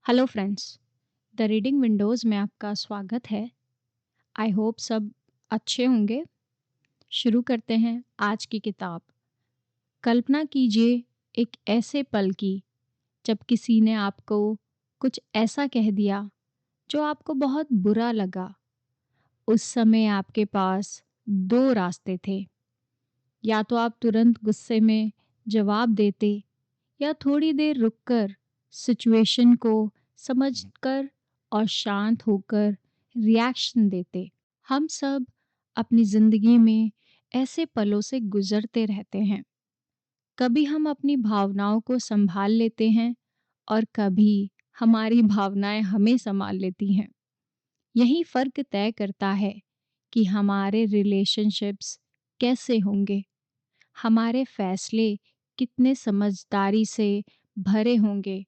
Hello friends, the reading Windows में आपका स्वागत है। आई होप सब अच्छे होंगे। शुरू करते हैं आज की किताब। कल्पना कीजिए एक ऐसे पल की जब किसी ने आपको कुछ ऐसा कह दिया जो आपको बहुत बुरा लगा। उस समय आपके पास दो रास्ते थे। या तो आप तुरंत गुस्से में जवाब देते या थोड़ी देर रुककर सिचुएशन को समझकर और शांत होकर रिएक्शन देते। हम सब अपनी ज़िंदगी में ऐसे पलों से गुज़रते रहते हैं। कभी हम अपनी भावनाओं को संभाल लेते हैं और कभी हमारी भावनाएं हमें संभाल लेती हैं। यही फ़र्क तय करता है कि हमारे रिलेशनशिप्स कैसे होंगे, हमारे फैसले कितने समझदारी से भरे होंगे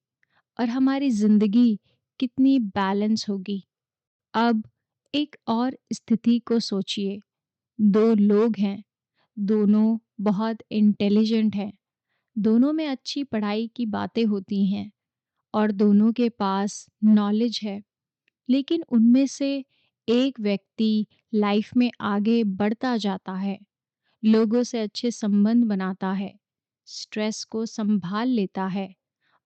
और हमारी ज़िंदगी कितनी बैलेंस होगी। अब एक और स्थिति को सोचिए। दो लोग हैं, दोनों बहुत इंटेलिजेंट हैं, दोनों में अच्छी पढ़ाई की बातें होती हैं और दोनों के पास नॉलेज है। लेकिन उनमें से एक व्यक्ति लाइफ में आगे बढ़ता जाता है, लोगों से अच्छे संबंध बनाता है, स्ट्रेस को संभाल लेता है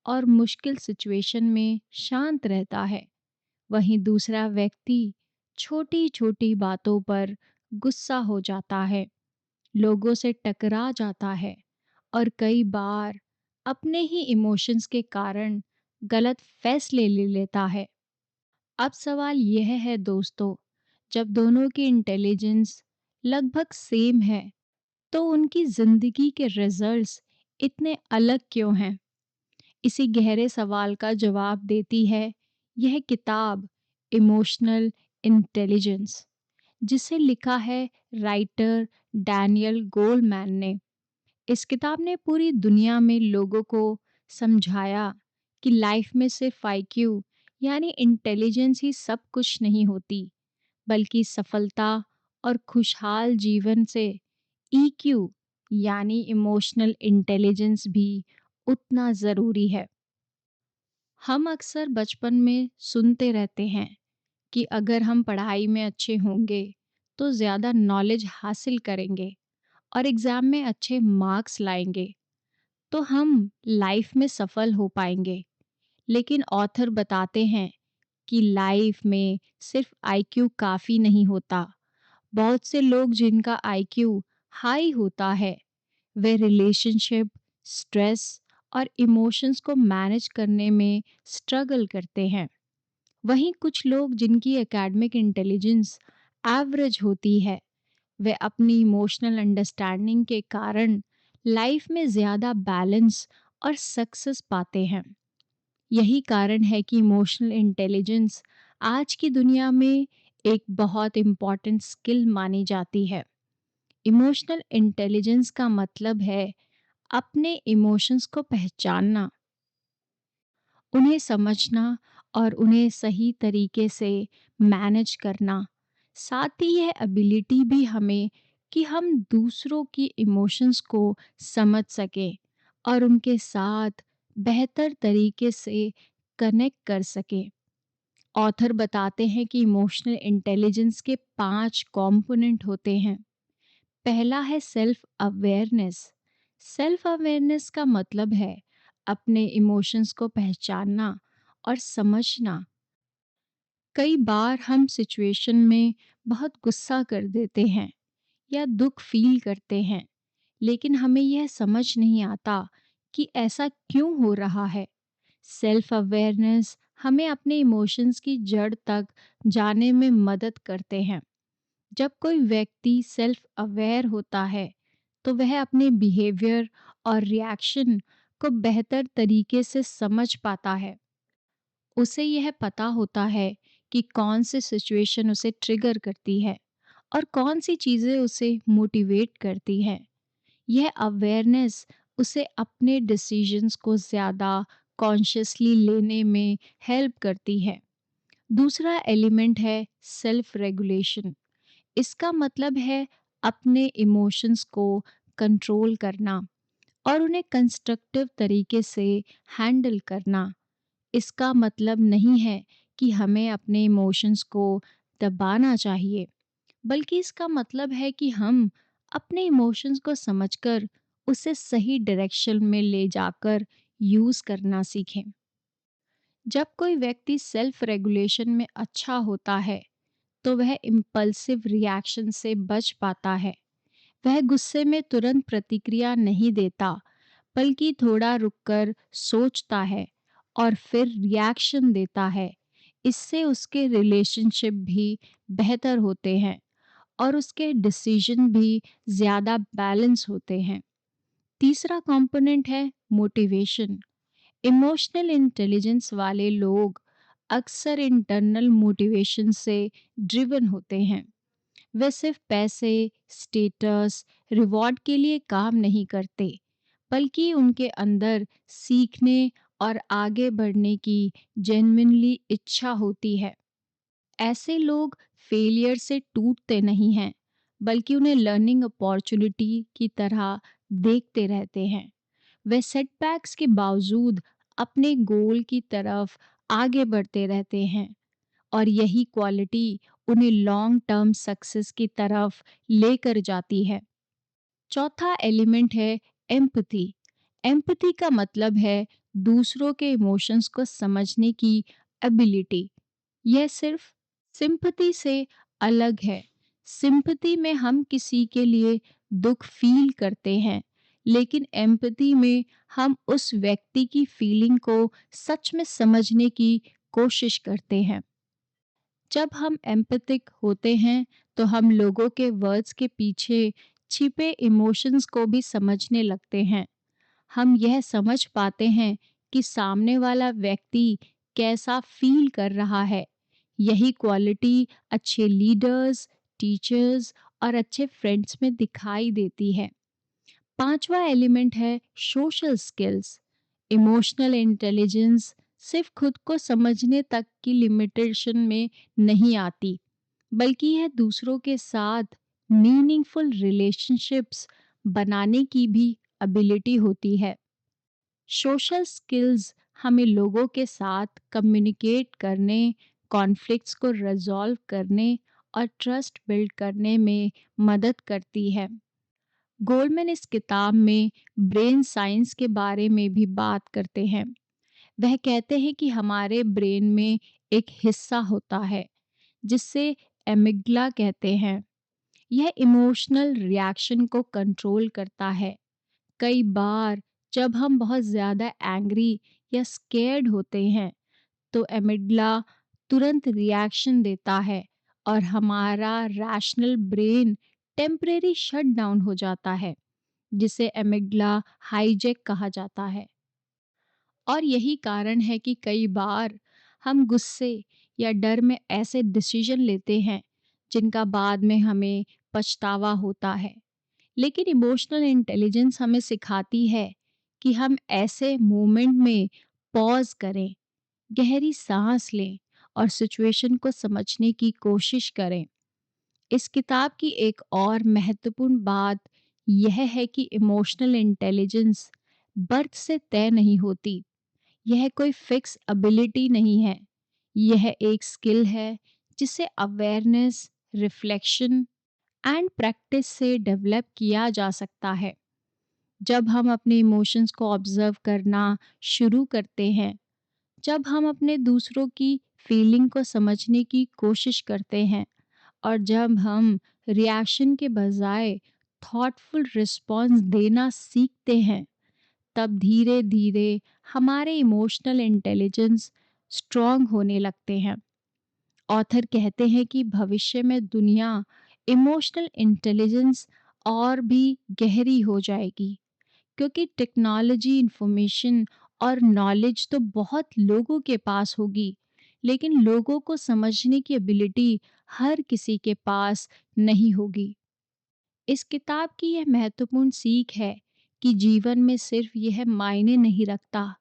और मुश्किल सिचुएशन में शांत रहता है। वहीं दूसरा व्यक्ति छोटी-छोटी बातों पर गुस्सा हो जाता है, लोगों से टकरा जाता है और कई बार अपने ही इमोशंस के कारण गलत फैसले ले लेता है। अब सवाल यह है दोस्तों, जब दोनों की इंटेलिजेंस लगभग सेम है, तो उनकी ज़िंदगी के रिजल्ट्स इतने अलग क्यों हैं? इसी गहरे सवाल का जवाब देती है यह किताब इमोशनल इंटेलिजेंस, जिसे लिखा है राइटर डैनियल गोलमैन ने। इस किताब ने पूरी दुनिया में लोगों को समझाया कि लाइफ में सिर्फ आईक्यू यानी इंटेलिजेंस ही सब कुछ नहीं होती, बल्कि सफलता और खुशहाल जीवन से ईक्यू यानी इमोशनल इंटेलिजेंस भी उतना ज़रूरी है। हम अक्सर बचपन में सुनते रहते हैं कि अगर हम पढ़ाई में अच्छे होंगे तो ज़्यादा नॉलेज हासिल करेंगे और एग्ज़ाम में अच्छे मार्क्स लाएंगे तो हम लाइफ में सफल हो पाएंगे। लेकिन ऑथर बताते हैं कि लाइफ में सिर्फ आईक्यू काफ़ी नहीं होता। बहुत से लोग जिनका आईक्यू हाई होता है, वे रिलेशनशिप, स्ट्रेस और इमोशंस को मैनेज करने में स्ट्रगल करते हैं। वहीं कुछ लोग जिनकी एकेडमिक इंटेलिजेंस एवरेज होती है, वे अपनी इमोशनल अंडरस्टैंडिंग के कारण लाइफ में ज़्यादा बैलेंस और सक्सेस पाते हैं। यही कारण है कि इमोशनल इंटेलिजेंस आज की दुनिया में एक बहुत इम्पॉर्टेंट स्किल मानी जाती है। इमोशनल इंटेलिजेंस का मतलब है अपने इमोशंस को पहचानना, उन्हें समझना और उन्हें सही तरीके से मैनेज करना। साथ ही यह एबिलिटी भी हमें कि हम दूसरों की इमोशंस को समझ सकें और उनके साथ बेहतर तरीके से कनेक्ट कर सकें। ऑथर बताते हैं कि इमोशनल इंटेलिजेंस के 5 कंपोनेंट होते हैं। पहला है सेल्फ अवेयरनेस। सेल्फ अवेयरनेस का मतलब है अपने इमोशंस को पहचानना और समझना। कई बार हम सिचुएशन में बहुत गुस्सा कर देते हैं या दुख फील करते हैं, लेकिन हमें यह समझ नहीं आता कि ऐसा क्यों हो रहा है। सेल्फ अवेयरनेस हमें अपने इमोशंस की जड़ तक जाने में मदद करते हैं। जब कोई व्यक्ति सेल्फ अवेयर होता है, तो वह अपने बिहेवियर और रिएक्शन को बेहतर तरीके से समझ पाता है। उसे यह पता होता है कि कौन सी सिचुएशन उसे ट्रिगर करती है और कौन सी चीज़ें उसे मोटिवेट करती हैं। यह अवेयरनेस उसे अपने डिसीजंस को ज़्यादा कॉन्शियसली लेने में हेल्प करती है। दूसरा एलिमेंट है सेल्फ रेगुलेशन। इसका मतलब है अपने इमोशंस को कंट्रोल करना और उन्हें कंस्ट्रक्टिव तरीके से हैंडल करना। इसका मतलब नहीं है कि हमें अपने इमोशंस को दबाना चाहिए, बल्कि इसका मतलब है कि हम अपने इमोशंस को समझकर उसे सही डायरेक्शन में ले जाकर यूज़ करना सीखें। जब कोई व्यक्ति सेल्फ रेगुलेशन में अच्छा होता है, तो वह इम्पल्सिव रिएक्शन से बच पाता है। वह गुस्से में तुरंत प्रतिक्रिया नहीं देता, बल्कि थोड़ा रुककर सोचता है और फिर रिएक्शन देता है। इससे उसके रिलेशनशिप भी बेहतर होते हैं और उसके डिसीजन भी ज़्यादा बैलेंस होते हैं। तीसरा कंपोनेंट है मोटिवेशन। इमोशनल इंटेलिजेंस वाले लोग अक्सर इंटरनल मोटिवेशन से ड्रिवन होते हैं। वे सिर्फ पैसे, स्टेटस, रिवॉर्ड के लिए काम नहीं करते, बल्कि उनके अंदर सीखने और आगे बढ़ने की जेन्युइनली इच्छा होती है। ऐसे लोग फेलियर से टूटते नहीं हैं, बल्कि उन्हें लर्निंग अपॉर्चुनिटी की तरह देखते रहते हैं। वे सेटबैक्स के बावजूद अपने गोल की तरफ आगे बढ़ते रहते हैं और यही क्वालिटी उन्हें लॉन्ग टर्म सक्सेस की तरफ लेकर जाती है। चौथा एलिमेंट है एम्पैथी। एम्पैथी का मतलब है दूसरों के इमोशंस को समझने की एबिलिटी। यह सिर्फ सिंपैथी से अलग है। सिंपैथी में हम किसी के लिए दुख फील करते हैं, लेकिन एम्पैथी में हम उस व्यक्ति की फीलिंग को सच में समझने की कोशिश करते हैं। जब हम एम्पैथिक होते हैं, तो हम लोगों के वर्ड्स के पीछे छिपे इमोशंस को भी समझने लगते हैं। हम यह समझ पाते हैं कि सामने वाला व्यक्ति कैसा फील कर रहा है। यही क्वालिटी अच्छे लीडर्स, टीचर्स और अच्छे फ्रेंड्स में दिखाई देती है। पांचवा एलिमेंट है सोशल स्किल्स। इमोशनल इंटेलिजेंस सिर्फ खुद को समझने तक की लिमिटेशन में नहीं आती, बल्कि यह दूसरों के साथ मीनिंगफुल रिलेशनशिप्स बनाने की भी एबिलिटी होती है। सोशल स्किल्स हमें लोगों के साथ कम्युनिकेट करने, कॉन्फ्लिक्ट्स को रिजॉल्व करने और ट्रस्ट बिल्ड करने में मदद करती है। गोल्डमैन इस किताब में ब्रेन साइंस के बारे में भी बात करते हैं। वह कहते हैं कि हमारे ब्रेन में एक हिस्सा होता है जिसे एमिगडला कहते हैं। यह इमोशनल रिएक्शन को कंट्रोल करता है। कई बार जब हम बहुत ज़्यादा एंग्री या स्केर्ड होते हैं, तो एमिगडला तुरंत रिएक्शन देता है और हमारा rational brain temporary shut down हो जाता है, जिसे एमिगडला हाईजैक कहा जाता है। और यही कारण है कि कई बार हम गुस्से या डर में ऐसे डिसीजन लेते हैं जिनका बाद में हमें पछतावा होता है। लेकिन इमोशनल इंटेलिजेंस हमें सिखाती है कि हम ऐसे मोमेंट में पॉज करें, गहरी सांस लें और सिचुएशन को समझने की कोशिश करें। इस किताब की एक और महत्वपूर्ण बात यह है कि इमोशनल इंटेलिजेंस बर्थ से तय नहीं होती। यह कोई फिक्स एबिलिटी नहीं है। यह एक स्किल है जिसे अवेयरनेस, रिफ्लेक्शन एंड प्रैक्टिस से डेवलप किया जा सकता है। जब हम अपने इमोशंस को ऑब्जर्व करना शुरू करते हैं, जब हम अपने दूसरों की फीलिंग को समझने की कोशिश करते हैं और जब हम रिएक्शन के बजाय थॉटफुल रिस्पॉन्स देना सीखते हैं, तब धीरे धीरे हमारे इमोशनल इंटेलिजेंस स्ट्रॉन्ग होने लगते हैं। ऑथर कहते हैं कि भविष्य में दुनिया इमोशनल इंटेलिजेंस और भी गहरी हो जाएगी, क्योंकि टेक्नोलॉजी, इंफॉर्मेशन और नॉलेज तो बहुत लोगों के पास होगी, लेकिन लोगों को समझने की एबिलिटी हर किसी के पास नहीं होगी। इस किताब की यह महत्वपूर्ण सीख है कि जीवन में सिर्फ यह मायने नहीं रखता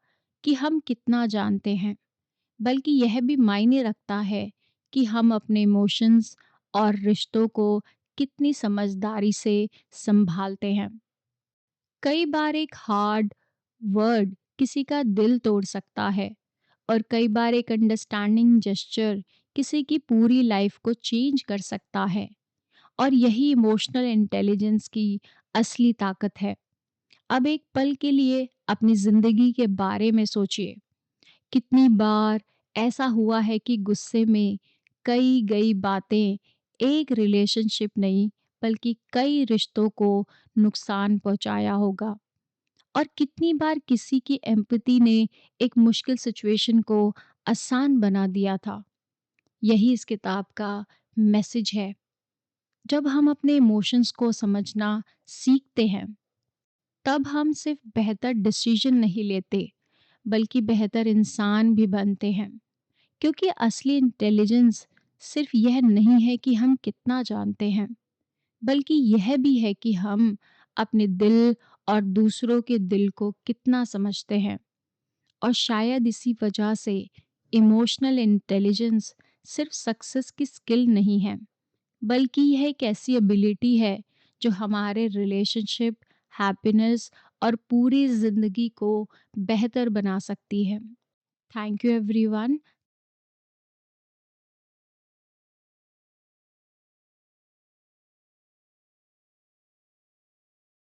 कि हम कितना जानते हैं, बल्कि यह भी मायने रखता है कि हम अपने इमोशंस और रिश्तों को कितनी समझदारी से संभालते हैं। कई बार एक हार्ड वर्ड किसी का दिल तोड़ सकता है और कई बार एक अंडरस्टैंडिंग जेस्चर किसी की पूरी लाइफ को चेंज कर सकता है। और यही इमोशनल इंटेलिजेंस की असली ताकत है। अब एक पल के लिए अपनी ज़िंदगी के बारे में सोचिए। कितनी बार ऐसा हुआ है कि गुस्से में कई गई बातें एक रिलेशनशिप नहीं बल्कि कई रिश्तों को नुकसान पहुंचाया होगा। और कितनी बार किसी की एम्पैथी ने एक मुश्किल सिचुएशन को आसान बना दिया था। यही इस किताब का मैसेज है। जब हम अपने इमोशंस को समझना सीखते हैं, तब हम सिर्फ बेहतर डिसीजन नहीं लेते बल्कि बेहतर इंसान भी बनते हैं। क्योंकि असली इंटेलिजेंस सिर्फ यह नहीं है कि हम कितना जानते हैं, बल्कि यह भी है कि हम अपने दिल और दूसरों के दिल को कितना समझते हैं। और शायद इसी वजह से इमोशनल इंटेलिजेंस सिर्फ सक्सेस की स्किल नहीं है, बल्कि यह एक ऐसी एबिलिटी है जो हमारे रिलेशनशिप, हैप्पीनेस और पूरी ज़िंदगी को बेहतर बना सकती है। Thank you everyone.